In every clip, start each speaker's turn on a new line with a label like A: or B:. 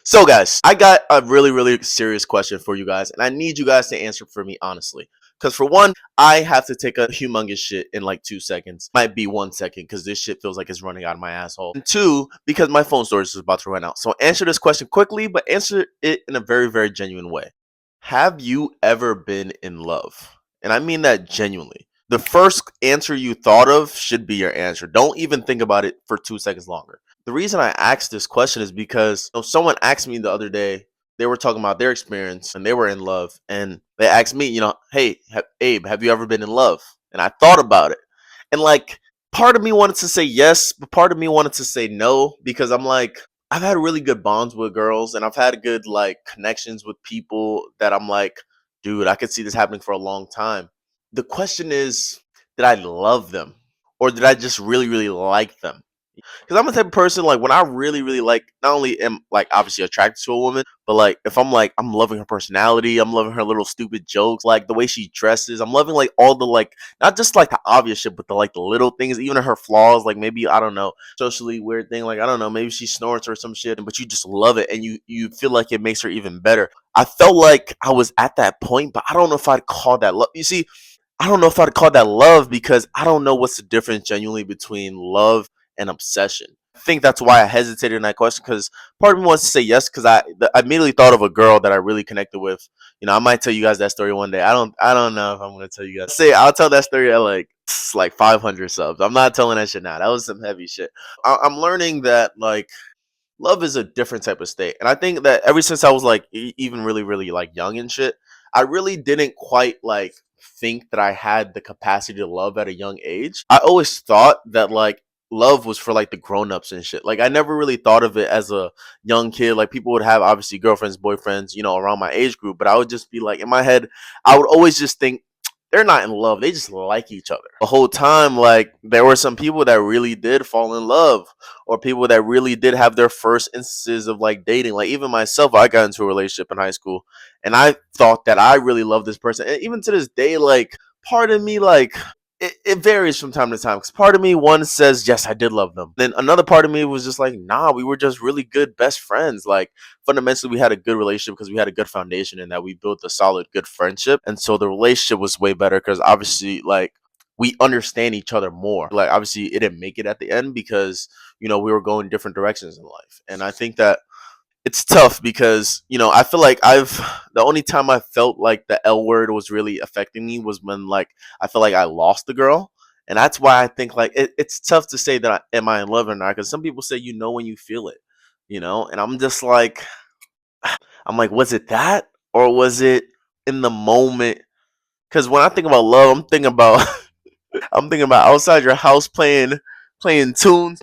A: So, guys, I got a really, really serious question for you guys, and I need you guys to answer for me honestly. Because, for one, I have to take a humongous shit in like 2 seconds. Might be 1 second because this shit feels like it's running out of my asshole. And two, because my phone storage is about to run out. So, answer this question quickly, but answer it in a very, very genuine way. Have you ever been in love? And I mean that genuinely. The first answer you thought of should be your answer. Don't even think about it for 2 seconds longer. The reason I asked this question is because someone asked me the other day, they were talking about their experience and they were in love. And they asked me, hey, Abe, have you ever been in love? And I thought about it. And like, part of me wanted to say yes, but part of me wanted to say no because I'm like, I've had really good bonds with girls and I've had good like connections with people that I'm like, dude, I could see this happening for a long time. The question is, did I love them or did I just really, really like them? Because I'm the type of person like when I really, really like not only am like obviously attracted to a woman, but like if I'm like I'm loving her personality, I'm loving her little stupid jokes, like the way she dresses, I'm loving like all the like not just like the obvious shit, but the like the little things, even her flaws, like maybe I don't know, socially weird thing, like I don't know, maybe she snorts or some shit, but you just love it and you feel like it makes her even better. I felt like I was at that point, but I don't know if I'd call that love. You see, I don't know if I'd call that love because I don't know what's the difference genuinely between love and obsession. I think that's why I hesitated in that question because part of me wants to say yes because I immediately thought of a girl that I really connected with. I might tell you guys that story one day. I don't know if I'm gonna tell you guys. Say I'll tell that story at like 500 subs. I'm not telling that shit now. That was some heavy shit. I'm learning that like love is a different type of state, and I think that ever since I was like even really really like young and shit, I really didn't quite like think that I had the capacity to love at a young age. I always thought that like love was for like the grown-ups and shit. Like I never really thought of it as a young kid. Like people would have obviously girlfriends, boyfriends, around my age group, but I would just be like in my head, I would always just think they're not in love. They just like each other. The whole time, like there were some people that really did fall in love, or people that really did have their first instances of like dating. Like even myself, I got into a relationship in high school, and I thought that I really loved this person. And even to this day, like part of me, like it varies from time to time. Because part of me, one says yes, I did love them. Then another part of me was just like, nah, we were just really good best friends. Like fundamentally we had a good relationship because we had a good foundation and that we built a solid good friendship, and so the relationship was way better because obviously like we understand each other more. Like obviously it didn't make it at the end because we were going different directions in life, and I think that it's tough because I feel like I've the only time I felt like the L word was really affecting me was when like I felt like I lost the girl. And that's why I think like it's tough to say that am I in love or not, because some people say when you feel it, and I'm just like was it that or was it in the moment? Because when I think about love, I'm thinking about I'm thinking about outside your house playing tunes.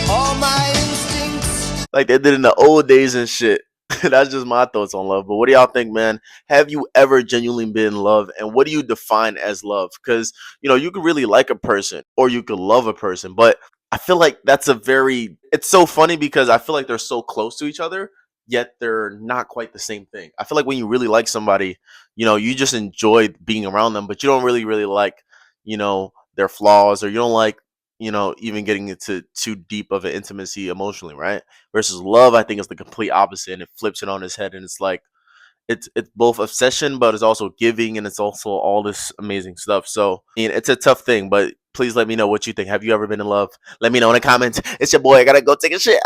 B: All my instincts.
A: Like they did in the old days and shit. That's just my thoughts on love. But what do y'all think, man? Have you ever genuinely been in love? And what do you define as love? Because, you could really like a person or you could love a person. But I feel like it's so funny because I feel like they're so close to each other, yet they're not quite the same thing. I feel like when you really like somebody, you just enjoy being around them, but you don't really, really like, their flaws, or you don't like, even getting into too deep of an intimacy emotionally, right? Versus love, I think is the complete opposite, and it flips it on his head, and it's like it's both obsession, but it's also giving, and it's also all this amazing stuff. So, I mean, it's a tough thing, but please let me know what you think. Have you ever been in love? Let me know in the comments. It's your boy. I gotta go take a shit.